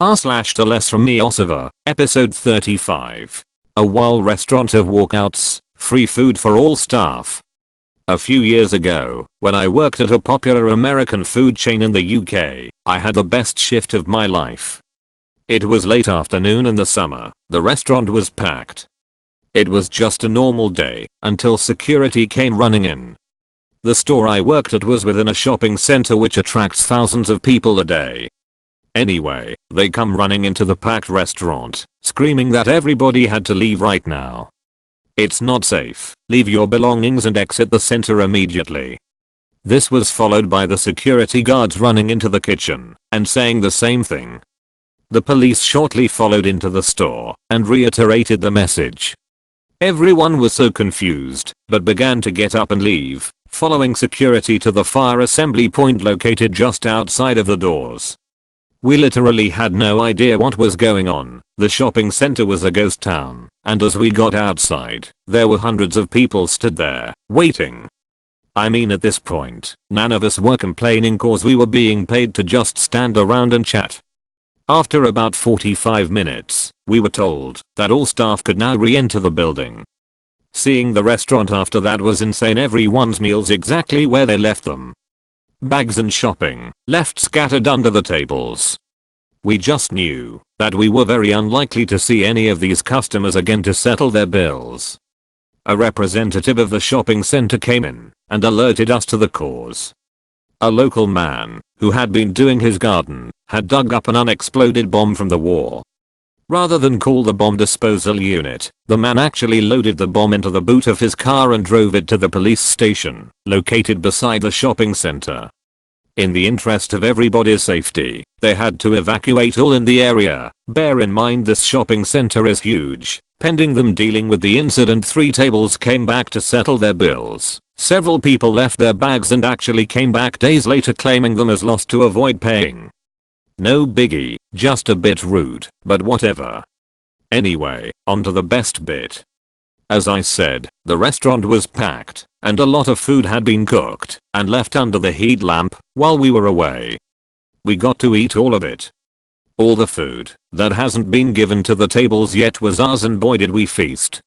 TalesFromYourServer, episode 35. A wild restaurant of walkouts, free food for all staff. A few years ago, when I worked at a popular American food chain in the UK, I had the best shift of my life. It was late afternoon in the summer, the restaurant was packed. It was just a normal day, until security came running in. The store I worked at was within a shopping center which attracts thousands of people a day. Anyway, they come running into the packed restaurant, screaming that everybody had to leave right now. It's not safe, leave your belongings and exit the center immediately. This was followed by the security guards running into the kitchen and saying the same thing. The police shortly followed into the store and reiterated the message. Everyone was so confused, but began to get up and leave, following security to the fire assembly point located just outside of the doors. We literally had no idea what was going on. The shopping center was a ghost town, and as we got outside, there were hundreds of people stood there, waiting. I mean, at this point, none of us were complaining cause we were being paid to just stand around and chat. After about 45 minutes, we were told that all staff could now re-enter the building. Seeing the restaurant after that was insane. Everyone's meals exactly where they left them. Bags and shopping left scattered under the tables. We just knew that we were very unlikely to see any of these customers again to settle their bills. A representative of the shopping center came in and alerted us to the cause. A local man who had been doing his garden had dug up an unexploded bomb from the war. Rather than call the bomb disposal unit, the man actually loaded the bomb into the boot of his car and drove it to the police station, located beside the shopping center. In the interest of everybody's safety, they had to evacuate all in the area. Bear in mind this shopping center is huge. Pending them dealing with the incident, 3 tables came back to settle their bills. Several people left their bags and actually came back days later claiming them as lost to avoid paying. No biggie, just a bit rude, but whatever. Anyway, on to the best bit. As I said, the restaurant was packed, and a lot of food had been cooked and left under the heat lamp while we were away. We got to eat all of it. All the food that hasn't been given to the tables yet was ours, and boy did we feast.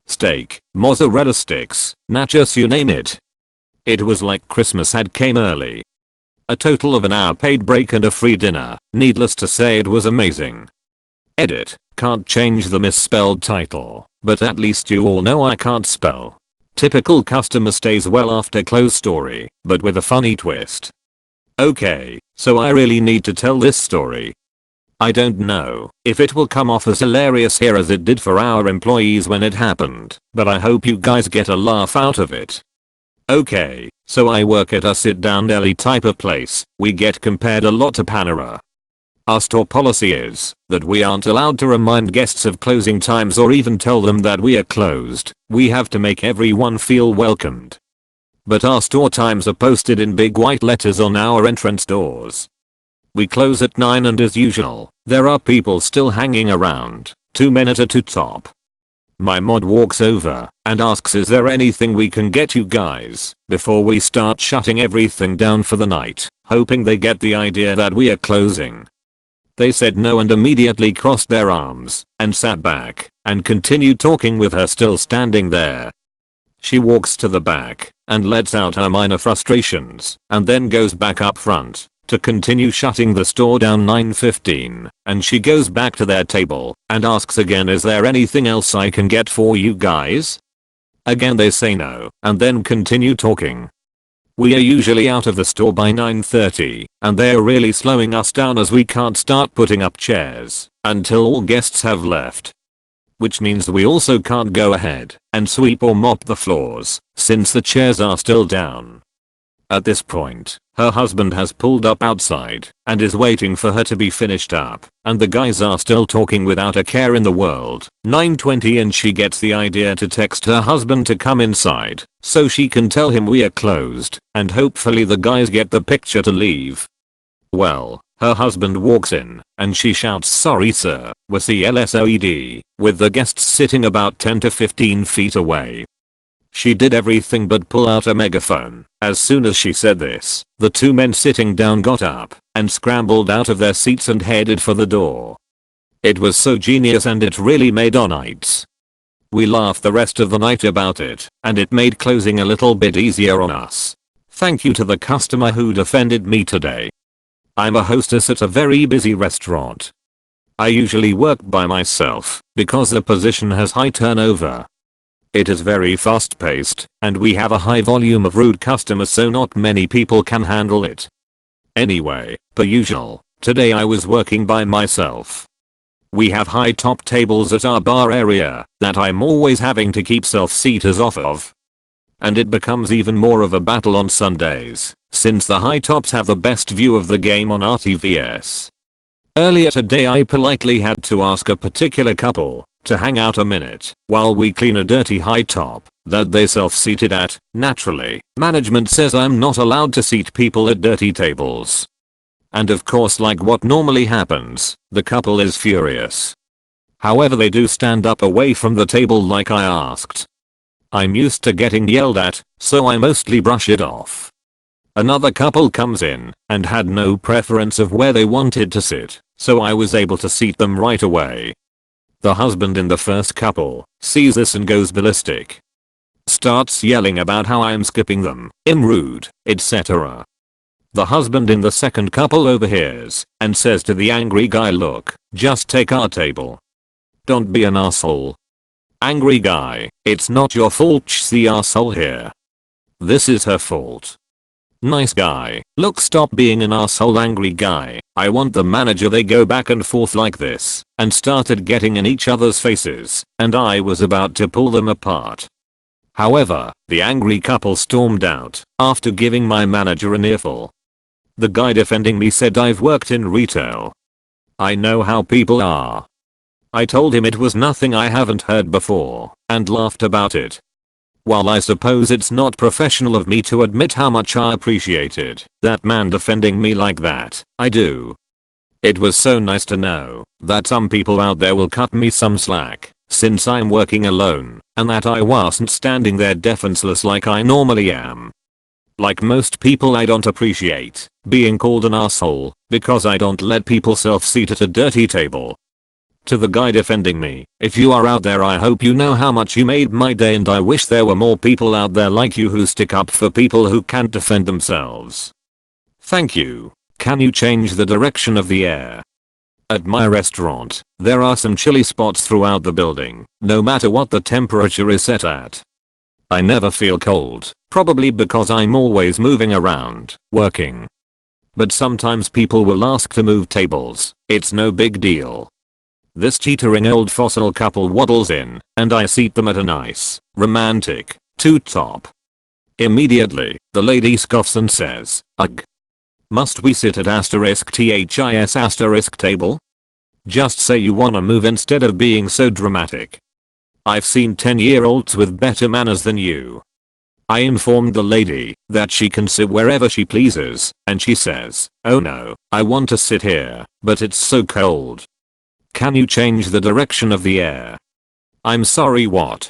Steak, mozzarella sticks, nachos, you name it. It was like Christmas had came early. A total of an hour paid break and a free dinner. Needless to say, it was amazing. Edit, can't change the misspelled title, but at least you all know I can't spell. Typical customer stays well after close story, but with a funny twist. Okay, so I really need to tell this story. I don't know if it will come off as hilarious here as it did for our employees when it happened, but I hope you guys get a laugh out of it. Okay, so I work at a sit-down deli type of place. We get compared a lot to Panera. Our store policy is that we aren't allowed to remind guests of closing times or even tell them that we are closed. We have to make everyone feel welcomed. But our store times are posted in big white letters on our entrance doors. We close at 9 and as usual, there are people still hanging around, 2 men at a top. My mod walks over and asks, is there anything we can get you guys before we start shutting everything down for the night, hoping they get the idea that we are closing. They said no and immediately crossed their arms and sat back and continued talking with her still standing there. She walks to the back and lets out her minor frustrations and then goes back up front to continue shutting the store down. 9:15, and she goes back to their table and asks again, is there anything else I can get for you guys? Again they say no and then continue talking. We are usually out of the store by 9:30 and they are really slowing us down as we can't start putting up chairs until all guests have left. Which means we also can't go ahead and sweep or mop the floors since the chairs are still down. At this point, her husband has pulled up outside and is waiting for her to be finished up, and the guys are still talking without a care in the world. 9:20 and she gets the idea to text her husband to come inside so she can tell him we are closed, and hopefully the guys get the picture to leave. Well, her husband walks in and she shouts, sorry sir, with the LSOED, with the guests sitting about 10 to 15 feet away. She did everything but pull out a megaphone. As soon as she said this, the two men sitting down got up and scrambled out of their seats and headed for the door. It was so genius and it really made our nights. We laughed the rest of the night about it, and it made closing a little bit easier on us. Thank you to the customer who defended me today. I'm a hostess at a very busy restaurant. I usually work by myself because the position has high turnover. It is very fast paced, and we have a high volume of rude customers, so not many people can handle it. Anyway, per usual, today I was working by myself. We have high top tables at our bar area that I'm always having to keep self-seaters off of. And it becomes even more of a battle on Sundays, since the high tops have the best view of the game on RTVS. Earlier today I politely had to ask a particular couple to hang out a minute while we clean a dirty high top that they self-seated at. Naturally, management says I'm not allowed to seat people at dirty tables. And of course, like what normally happens, the couple is furious. However, they do stand up away from the table like I asked. I'm used to getting yelled at, so I mostly brush it off. Another couple comes in and had no preference of where they wanted to sit, so I was able to seat them right away. The husband in the first couple sees this and goes ballistic. Starts yelling about how I'm skipping them, I'm rude, etc. The husband in the second couple overhears and says to the angry guy, look, just take our table. Don't be an asshole. Angry guy, it's not your fault she's the asshole here. This is her fault. Nice guy, look, stop being an asshole. Angry guy, I want the manager. They go back and forth like this and started getting in each other's faces, and I was about to pull them apart. However, the angry couple stormed out after giving my manager an earful. The guy defending me said I've worked in retail. I know how people are. I told him it was nothing I haven't heard before and laughed about it. While I suppose it's not professional of me to admit how much I appreciated that man defending me like that, I do. It was so nice to know that some people out there will cut me some slack since I'm working alone and that I wasn't standing there defenseless like I normally am. Like most people, I don't appreciate being called an asshole because I don't let people self-seat at a dirty table. To the guy defending me, if you are out there, I hope you know how much you made my day, and I wish there were more people out there like you who stick up for people who can't defend themselves. Thank you. Can you change the direction of the air? At my restaurant, there are some chilly spots throughout the building, no matter what the temperature is set at. I never feel cold, probably because I'm always moving around, working. But sometimes people will ask to move tables. It's no big deal. This teetering old fossil couple waddles in, and I seat them at a nice, romantic, two-top. Immediately, the lady scoffs and says, ugh. Must we sit at *THIS table? Just say you wanna move instead of being so dramatic. I've seen 10-year-olds with better manners than you. I informed the lady that she can sit wherever she pleases, and she says, oh no, I want to sit here, but it's so cold. Can you change the direction of the air? I'm sorry, what?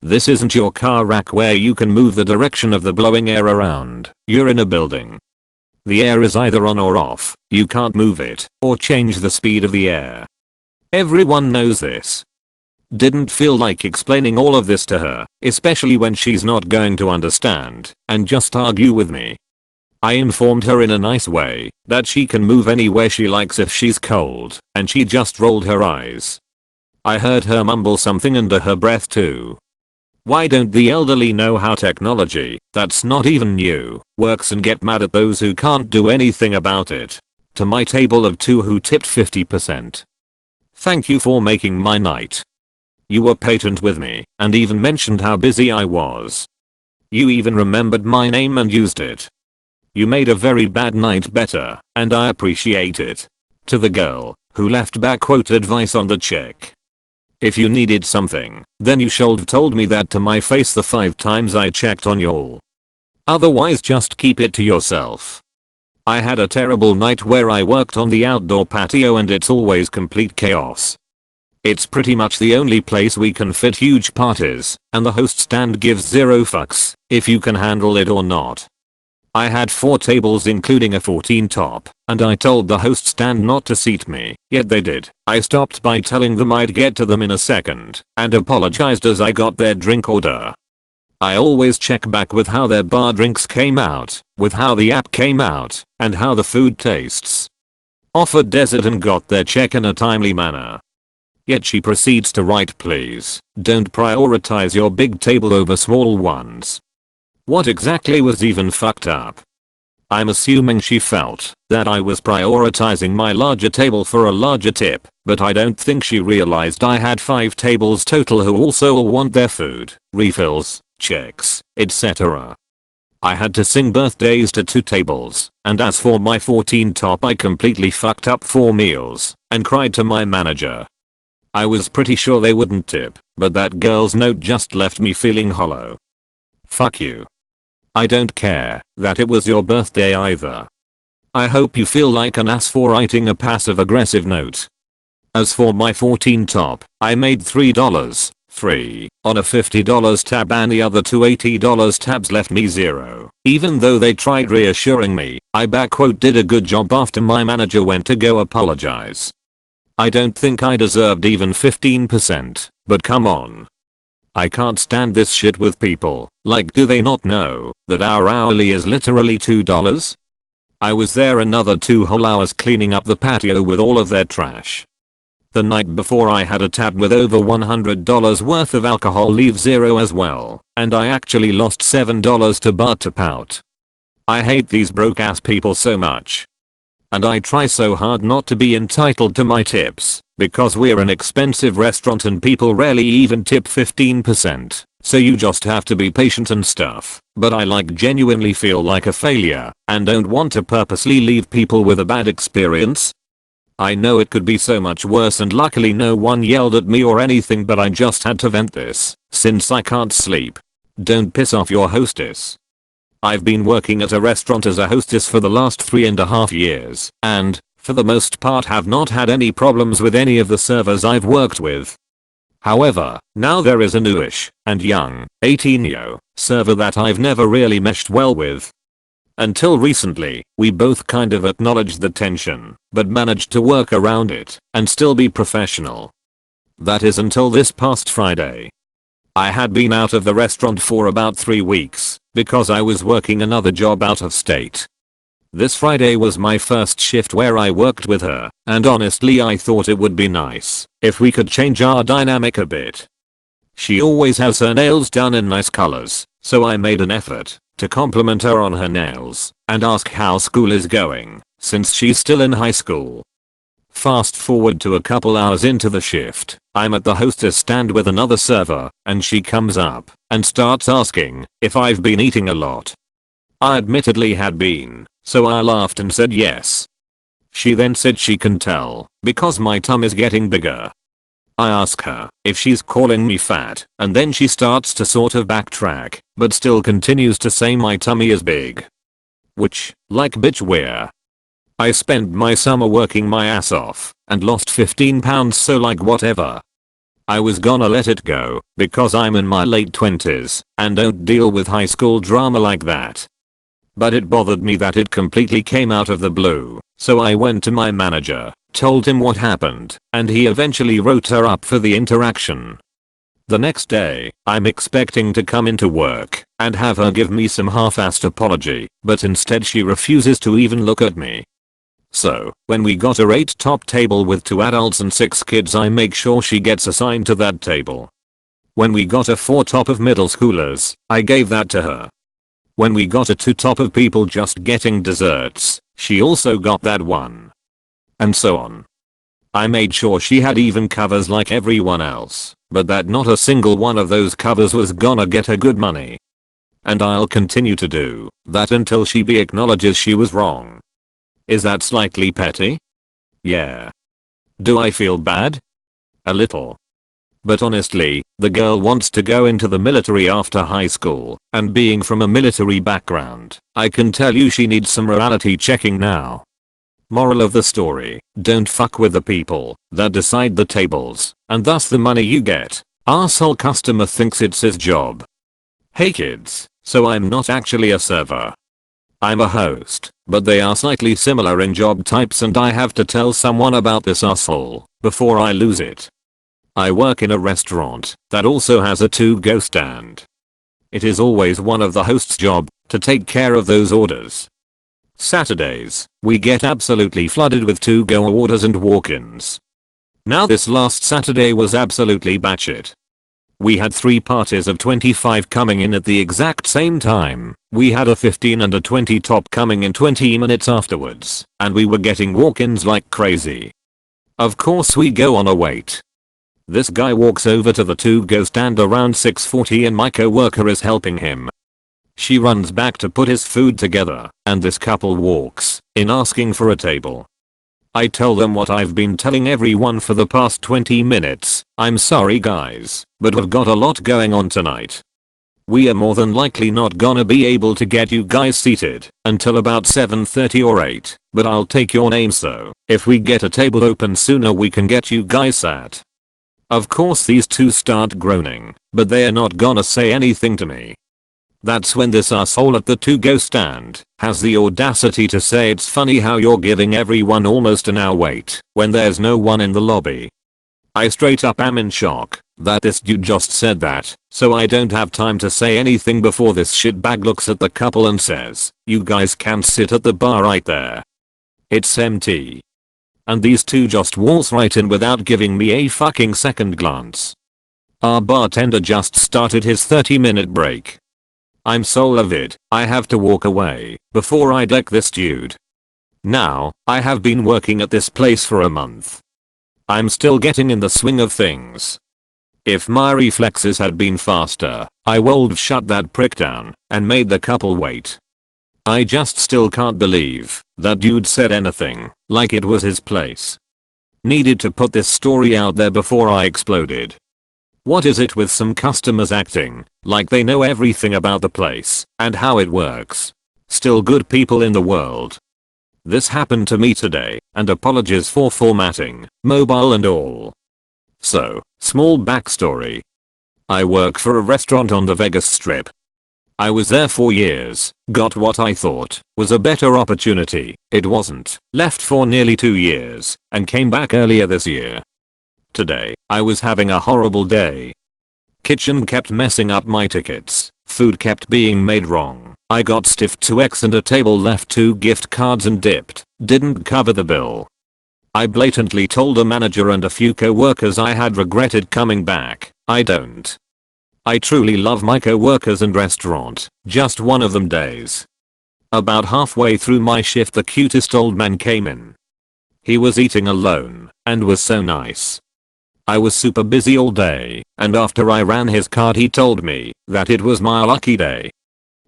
This isn't your car rack where you can move the direction of the blowing air around. You're in a building. The air is either on or off. You can't move it or change the speed of the air. Everyone knows this. Didn't feel like explaining all of this to her, especially when she's not going to understand and just argue with me. I informed her in a nice way that she can move anywhere she likes if she's cold, and she just rolled her eyes. I heard her mumble something under her breath too. Why don't the elderly know how technology, that's not even new, works and get mad at those who can't do anything about it? To my table of 2 who tipped 50%. Thank you for making my night. You were patient with me and even mentioned how busy I was. You even remembered my name and used it. You made a very bad night better, and I appreciate it. To the girl who left back quote advice on the check. If you needed something, then you should have told me that to my face the 5 times I checked on y'all. Otherwise just keep it to yourself. I had a terrible night where I worked on the outdoor patio and it's always complete chaos. It's pretty much the only place we can fit huge parties, and the host stand gives zero fucks if you can handle it or not. I had 4 tables including a 14 top, and I told the host stand not to seat me, yet they did. I stopped by telling them I'd get to them in a second, and apologized as I got their drink order. I always check back with how their bar drinks came out, with how the app came out, and how the food tastes. Offered dessert and got their check in a timely manner. Yet she proceeds to write, please, don't prioritize your big table over small ones. What exactly was even fucked up? I'm assuming she felt that I was prioritizing my larger table for a larger tip, but I don't think she realized I had 5 tables total who also want their food, refills, checks, etc. I had to sing birthdays to 2 tables, and as for my 14 top I completely fucked up 4 meals, and cried to my manager. I was pretty sure they wouldn't tip, but that girl's note just left me feeling hollow. Fuck you. I don't care that it was your birthday either. I hope you feel like an ass for writing a passive aggressive note. As for my 14 top, I made $3 on a $50 tab and the other 2 $80 tabs left me 0. Even though they tried reassuring me, I did a good job after my manager went to go apologize. I don't think I deserved even 15%, but come on. I can't stand this shit with people. Like, do they not know that our hourly is literally $2? I was there another 2 whole hours cleaning up the patio with all of their trash. The night before I had a tab with over $100 worth of alcohol leave 0 as well, and I actually lost $7 to bar tip out. I hate these broke ass people so much. And I try so hard not to be entitled to my tips, because we're an expensive restaurant and people rarely even tip 15%, so you just have to be patient and stuff, but I genuinely feel like a failure, and don't want to purposely leave people with a bad experience. I know it could be so much worse and luckily no one yelled at me or anything, but I just had to vent this, since I can't sleep. Don't piss off your hostess. I've been working at a restaurant as a hostess for the last 3.5 years, and, for the most part, have not had any problems with any of the servers I've worked with. However, now there is a newish and young 18-year server that I've never really meshed well with. Until recently, we both kind of acknowledged the tension, but managed to work around it and still be professional. That is until this past Friday. I had been out of the restaurant for about 3 weeks because I was working another job out of state. This Friday was my first shift where I worked with her, and honestly I thought it would be nice if we could change our dynamic a bit. She always has her nails done in nice colors, so I made an effort to compliment her on her nails and ask how school is going, since she's still in high school. Fast forward to a couple hours into the shift, I'm at the hostess stand with another server, and she comes up and starts asking if I've been eating a lot. I admittedly had been, so I laughed and said yes. She then said she can tell because my tum is getting bigger. I ask her if she's calling me fat, and then she starts to sort of backtrack, but still continues to say my tummy is big. Which, bitch, where? I spent my summer working my ass off and lost 15 pounds, so whatever. I was gonna let it go because I'm in my late 20s and don't deal with high school drama like that. But it bothered me that it completely came out of the blue, so I went to my manager, told him what happened, and he eventually wrote her up for the interaction. The next day, I'm expecting to come into work and have her give me some half-assed apology, but instead she refuses to even look at me. So, when we got a 8 top table with 2 adults and 6 kids, I make sure she gets assigned to that table. When we got a 4 top of middle schoolers, I gave that to her. When we got a 2 top of people just getting desserts, she also got that one. And so on. I made sure she had even covers like everyone else, but that not a single one of those covers was gonna get her good money. And I'll continue to do that until she acknowledges she was wrong. Is that slightly petty? Yeah. Do I feel bad? A little. But honestly, the girl wants to go into the military after high school, and being from a military background, I can tell you she needs some reality checking now. Moral of the story, don't fuck with the people that decide the tables and thus the money you get. Arsehole customer thinks it's his job. Hey kids, so I'm not actually a server. I'm a host, but they are slightly similar in job types and I have to tell someone about this asshole before I lose it. I work in a restaurant that also has a to-go stand. It is always one of the host's job to take care of those orders. Saturdays, we get absolutely flooded with to-go orders and walk-ins. Now this last Saturday was absolutely batshit. We had 3 parties of 25 coming in at the exact same time. We had a 15 and a 20 top coming in 20 minutes afterwards, and we were getting walk-ins like crazy. Of course we go on a wait. This guy walks over to the to-go stand around 6:40 and my coworker is helping him. She runs back to put his food together, and this couple walks in asking for a table. I tell them what I've been telling everyone for the past 20 minutes. I'm sorry guys, but we've got a lot going on tonight. We are more than likely not gonna be able to get you guys seated until about 7:30 or 8, but I'll take your name so if we get a table open sooner we can get you guys sat. Of course these two start groaning, but they are not gonna say anything to me. That's when this asshole at the to-go stand has the audacity to say it's funny how you're giving everyone almost an hour wait when there's no one in the lobby. I straight up am in shock that this dude just said that, so I don't have time to say anything before this shitbag looks at the couple and says, "You guys can sit at the bar right there. It's empty." And these two just waltz right in without giving me a fucking second glance. Our bartender just started his 30-minute break. I'm so livid, I have to walk away before I deck this dude. Now, I have been working at this place for a month. I'm still getting in the swing of things. If my reflexes had been faster, I would've shut that prick down and made the couple wait. I just still can't believe that dude said anything like it was his place. Needed to put this story out there before I exploded. What is it with some customers acting like they know everything about the place and how it works? Still good people in the world. This happened to me today, and apologies for formatting, mobile and all. So, small backstory. I work for a restaurant on the Vegas Strip. I was there for years, got what I thought was a better opportunity, it wasn't, left for nearly 2 years, and came back earlier this year. Today, I was having a horrible day. Kitchen kept messing up my tickets, food kept being made wrong, I got stiffed 2x and a table left 2 gift cards and dipped, didn't cover the bill. I blatantly told a manager and a few co-workers I had regretted coming back. I don't. I truly love my co-workers and restaurant, just one of them days. About halfway through my shift the cutest old man came in. He was eating alone, and was so nice. I was super busy all day, and after I ran his card he told me that it was my lucky day.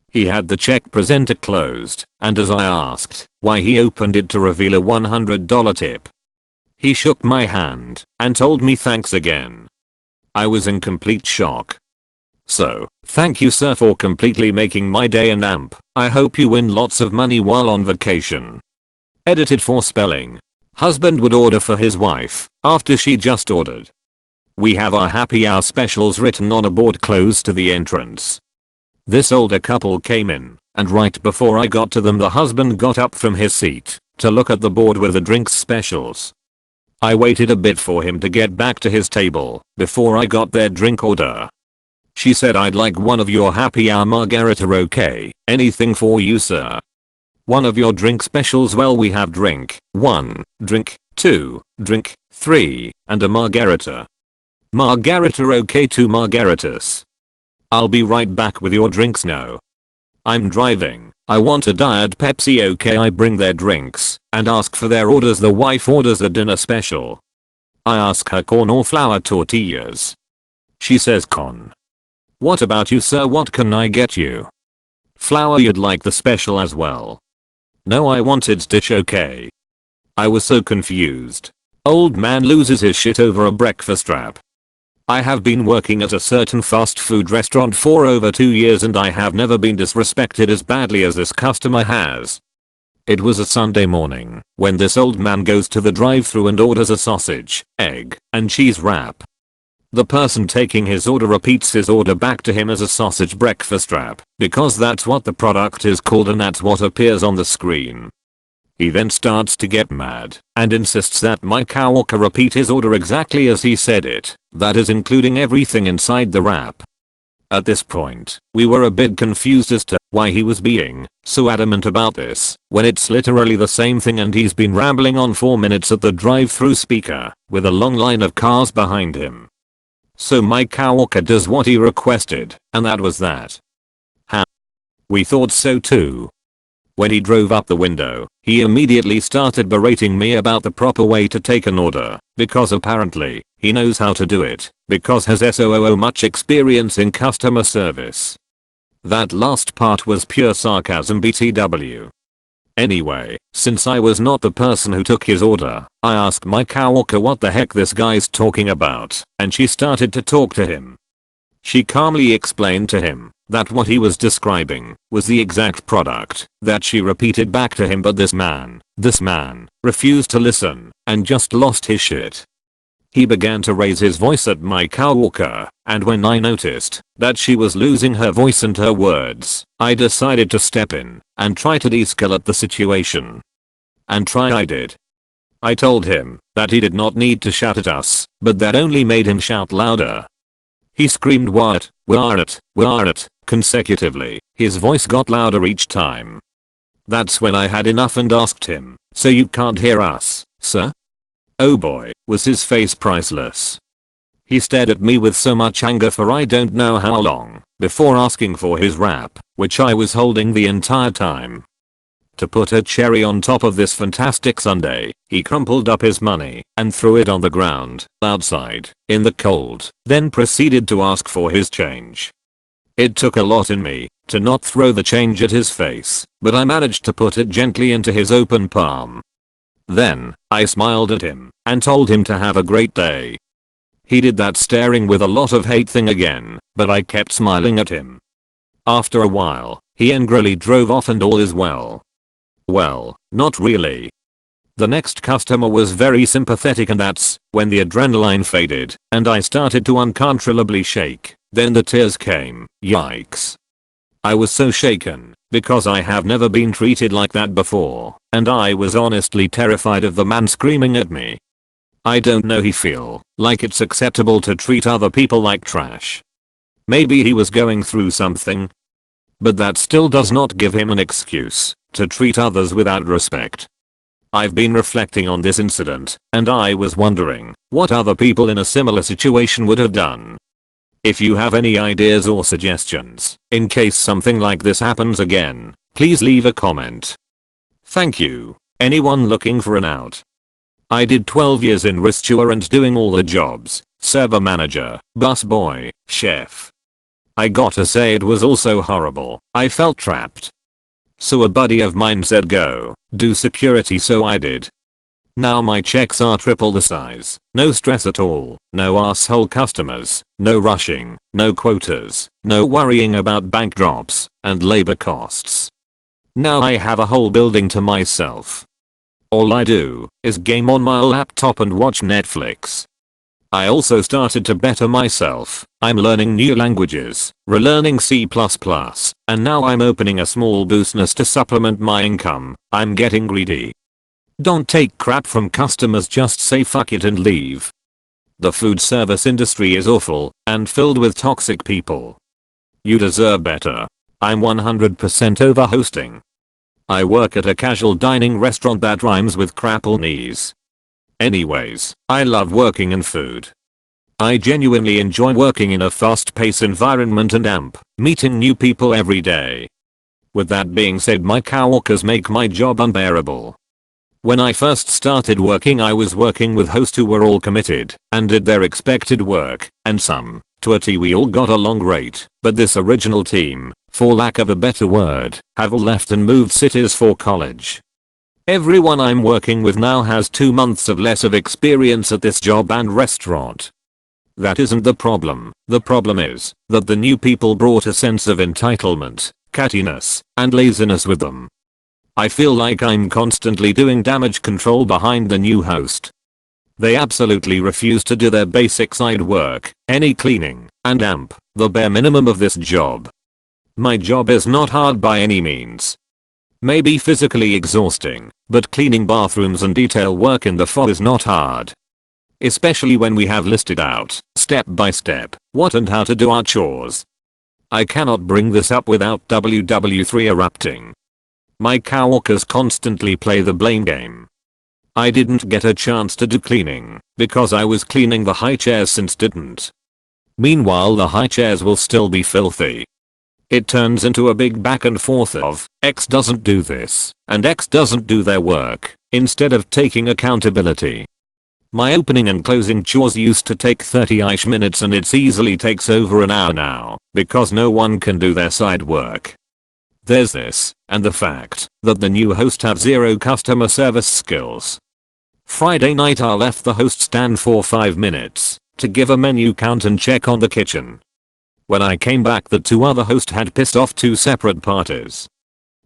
He had the check presenter closed, and as I asked why he opened it to reveal a $100 tip. He shook my hand and told me thanks again. I was in complete shock. So, thank you sir for completely making my day and amp. I hope you win lots of money while on vacation. Edited for spelling. Husband would order for his wife after she just ordered. We have our happy hour specials written on a board close to the entrance. This older couple came in, and right before I got to them the husband got up from his seat to look at the board with the drinks specials. I waited a bit for him to get back to his table before I got their drink order. She said I'd like one of your happy hour margarita. Okay, anything for you sir. One of your drink specials. Well we have drink 1, drink 2, drink 3, and a margarita. Margarita. Okay, 2 margaritas. I'll be right back with your drinks now. I'm driving. I want a Diet Pepsi. Okay, I bring their drinks and ask for their orders. The wife orders a dinner special. I ask her corn or flour tortillas. She says corn. What about you sir, what can I get you? Flour. You'd like the special as well? No, I wanted dish. Okay. I was so confused. Old man loses his shit over a breakfast wrap. I have been working at a certain fast food restaurant for over 2 years and I have never been disrespected as badly as this customer has. It was a Sunday morning when this old man goes to the drive-thru and orders a sausage, egg, and cheese wrap. The person taking his order repeats his order back to him as a sausage breakfast wrap because that's what the product is called and that's what appears on the screen. He then starts to get mad and insists that my coworker repeat his order exactly as he said it, that is including everything inside the wrap. At this point, we were a bit confused as to why he was being so adamant about this when it's literally the same thing and he's been rambling on 4 minutes at the drive-thru speaker with a long line of cars behind him. So my coworker does what he requested, and that was that. We thought so too. When he drove up the window, he immediately started berating me about the proper way to take an order, because apparently, he knows how to do it, because has so much experience in customer service. That last part was pure sarcasm BTW. Anyway, since I was not the person who took his order, I asked my coworker what the heck this guy's talking about, and she started to talk to him. She calmly explained to him that what he was describing was the exact product that she repeated back to him, but this man refused to listen and just lost his shit. He began to raise his voice at my coworker, and when I noticed that she was losing her voice and her words, I decided to step in and try to de-escalate the situation. And try I did. I told him that he did not need to shout at us, but that only made him shout louder. He screamed what, where it, consecutively. His voice got louder each time. That's when I had enough and asked him, so you can't hear us, sir? Oh boy, was his face priceless. He stared at me with so much anger for I don't know how long, before asking for his wrap, which I was holding the entire time. To put a cherry on top of this fantastic sundae, he crumpled up his money and threw it on the ground, outside, in the cold, then proceeded to ask for his change. It took a lot in me to not throw the change at his face, but I managed to put it gently into his open palm. Then, I smiled at him and told him to have a great day. He did that staring with a lot of hate thing again, but I kept smiling at him. After a while, he angrily drove off and all is well. Well, not really. The next customer was very sympathetic and that's when the adrenaline faded and I started to uncontrollably shake. Then the tears came, yikes. I was so shaken because I have never been treated like that before and I was honestly terrified of the man screaming at me. I don't know, he feel like it's acceptable to treat other people like trash. Maybe he was going through something. But that still does not give him an excuse to treat others without respect. I've been reflecting on this incident and I was wondering what other people in a similar situation would have done. If you have any ideas or suggestions, in case something like this happens again, please leave a comment. Thank you. Anyone looking for an out? I did 12 years in restaurant doing all the jobs, server manager, busboy, chef. I gotta say it was also horrible. I felt trapped. So a buddy of mine said go, do security, so I did. Now my checks are triple the size, no stress at all, no asshole customers, no rushing, no quotas, no worrying about bank drops and labor costs. Now I have a whole building to myself. All I do is game on my laptop and watch Netflix. I also started to better myself. I'm learning new languages, relearning C++, and now I'm opening a small business to supplement my income. I'm getting greedy. Don't take crap from customers, just say fuck it and leave. The food service industry is awful and filled with toxic people. You deserve better. I'm 100% over hosting. I work at a casual dining restaurant that rhymes with crapple knees. Anyways, I love working in food. I genuinely enjoy working in a fast-paced environment and meeting new people every day. With that being said, my coworkers make my job unbearable. When I first started working, I was working with hosts who were all committed and did their expected work, and to a T we all got along great, but this original team, for lack of a better word, have all left and moved cities for college. Everyone I'm working with now has 2 months of less of experience at this job and restaurant. That isn't the problem. The problem is that the new people brought a sense of entitlement, cattiness, and laziness with them. I feel like I'm constantly doing damage control behind the new host. They absolutely refuse to do their basic side work, any cleaning, and the bare minimum of this job. My job is not hard by any means. Maybe physically exhausting, but cleaning bathrooms and detail work in the fog is not hard. Especially when we have listed out, step by step, what and how to do our chores. I cannot bring this up without WW3 erupting. My coworkers constantly play the blame game. I didn't get a chance to do cleaning, because I was cleaning the high chairs since didn't. Meanwhile the high chairs will still be filthy. It turns into a big back and forth of, X doesn't do this, and X doesn't do their work, instead of taking accountability. My opening and closing chores used to take 30-ish minutes and it easily takes over an hour now, because no one can do their side work. There's this, and the fact that the new host have zero customer service skills. Friday night I left the host stand for 5 minutes to give a menu count and check on the kitchen. When I came back the 2 other hosts had pissed off 2 separate parties.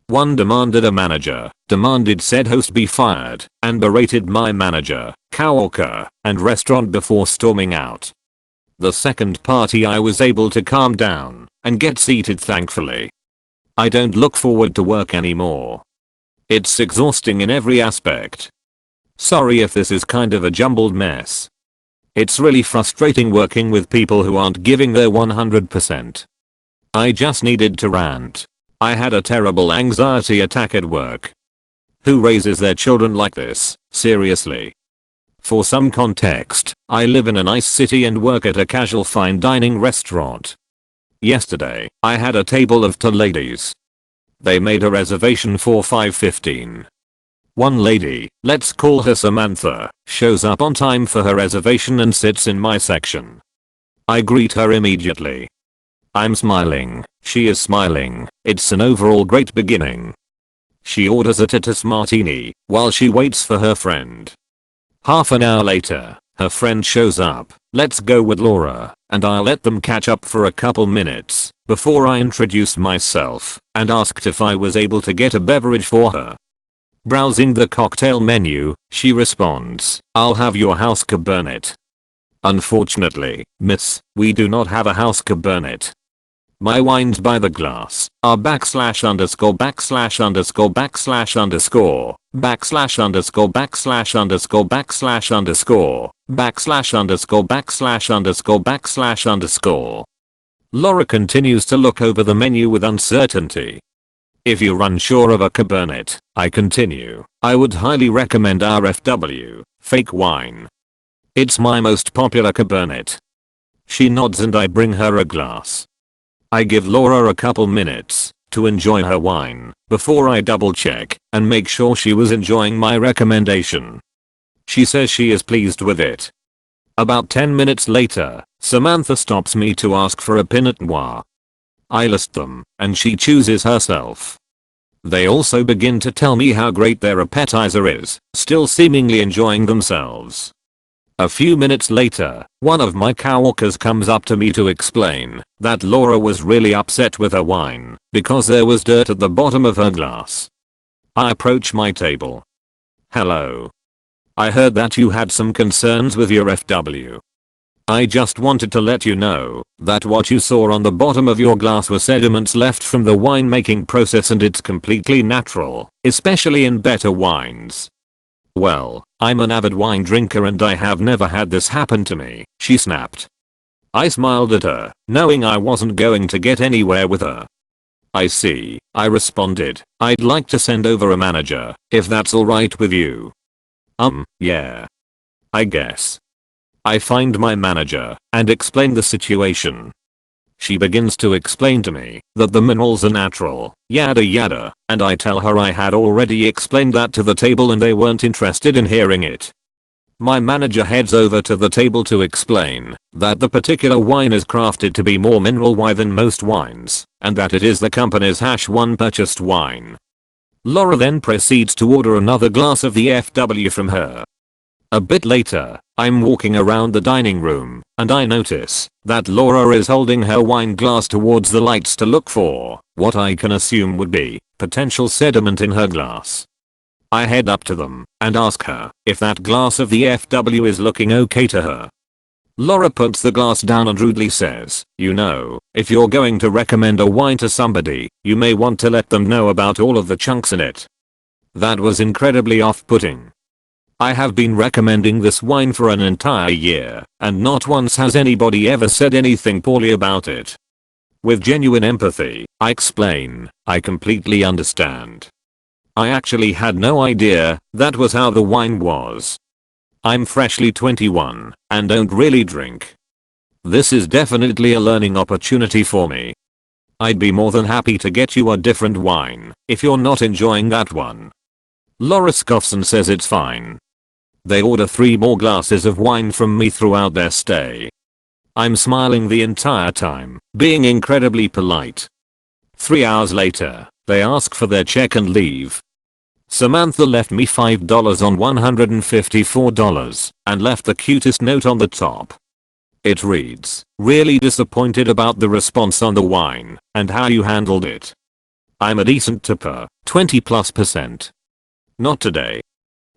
One demanded a manager, demanded said host be fired, and berated my manager, coworker, and restaurant before storming out. The second party I was able to calm down and get seated thankfully. I don't look forward to work anymore. It's exhausting in every aspect. Sorry if this is kind of a jumbled mess. It's really frustrating working with people who aren't giving their 100%. I just needed to rant. I had a terrible anxiety attack at work. Who raises their children like this, seriously? For some context, I live in a nice city and work at a casual fine dining restaurant. Yesterday, I had a table of 2 ladies. They made a reservation for 5:15. One lady, let's call her Samantha, shows up on time for her reservation and sits in my section. I greet her immediately. I'm smiling, she is smiling, it's an overall great beginning. She orders a Titus martini while she waits for her friend. Half an hour later, her friend shows up, let's go with Laura, and I let them catch up for a couple minutes before I introduced myself and asked if I was able to get a beverage for her. Browsing the cocktail menu, she responds, I'll have your house Cabernet. Unfortunately, miss, we do not have a house Cabernet. My wines by the glass are backslash underscore backslash underscore backslash underscore backslash underscore backslash underscore backslash underscore backslash underscore backslash underscore backslash underscore. Laura continues to look over the menu with uncertainty. If you're unsure of a Cabernet, I continue, I would highly recommend RFW, fake wine. It's my most popular Cabernet. She nods and I bring her a glass. I give Laura a couple minutes to enjoy her wine before I double check and make sure she was enjoying my recommendation. She says she is pleased with it. About 10 minutes later, Samantha stops me to ask for a Pinot Noir. I list them, and she chooses herself. They also begin to tell me how great their appetizer is, still seemingly enjoying themselves. A few minutes later, one of my coworkers comes up to me to explain that Laura was really upset with her wine because there was dirt at the bottom of her glass. I approach my table. Hello. I heard that you had some concerns with your FW. I just wanted to let you know that what you saw on the bottom of your glass were sediments left from the winemaking process and it's completely natural, especially in better wines. Well, I'm an avid wine drinker and I have never had this happen to me, she snapped. I smiled at her, knowing I wasn't going to get anywhere with her. I see, I responded, I'd like to send over a manager, if that's alright with you. Yeah. I guess. I find my manager and explain the situation. She begins to explain to me that the minerals are natural, yada yada, and I tell her I had already explained that to the table and they weren't interested in hearing it. My manager heads over to the table to explain that the particular wine is crafted to be more mineral Y than most wines, and that it is the company's #1 purchased wine. Laura then proceeds to order another glass of the FW from her. A bit later, I'm walking around the dining room, and I notice that Laura is holding her wine glass towards the lights to look for what I can assume would be potential sediment in her glass. I head up to them and ask her if that glass of the FW is looking okay to her. Laura puts the glass down and rudely says, "You know, if you're going to recommend a wine to somebody, you may want to let them know about all of the chunks in it." That was incredibly off-putting. I have been recommending this wine for an entire year, and not once has anybody ever said anything poorly about it. With genuine empathy, I explain, "I completely understand. I actually had no idea that was how the wine was. I'm freshly 21 and don't really drink. This is definitely a learning opportunity for me. I'd be more than happy to get you a different wine if you're not enjoying that one." Laura scoffs and says it's fine. They order 3 more glasses of wine from me throughout their stay. I'm smiling the entire time, being incredibly polite. 3 hours later, they ask for their check and leave. Samantha left me $5 on $154 and left the cutest note on the top. It reads, "Really disappointed about the response on the wine and how you handled it. I'm a decent tipper, 20+%. Not today."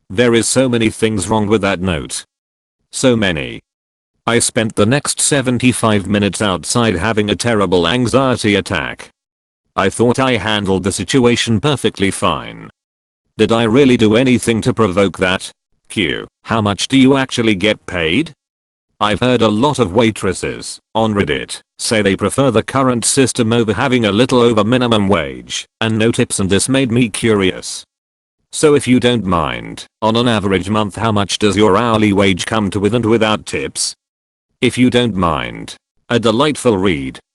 There is so many things wrong with that note. So many. I spent the next 75 minutes outside having a terrible anxiety attack. I thought I handled the situation perfectly fine. Did I really do anything to provoke that? Q. How much do you actually get paid? I've heard a lot of waitresses on Reddit say they prefer the current system over having a little over minimum wage and no tips, and this made me curious. So if you don't mind, on an average month how much does your hourly wage come to with and without tips? If you don't mind. A delightful read.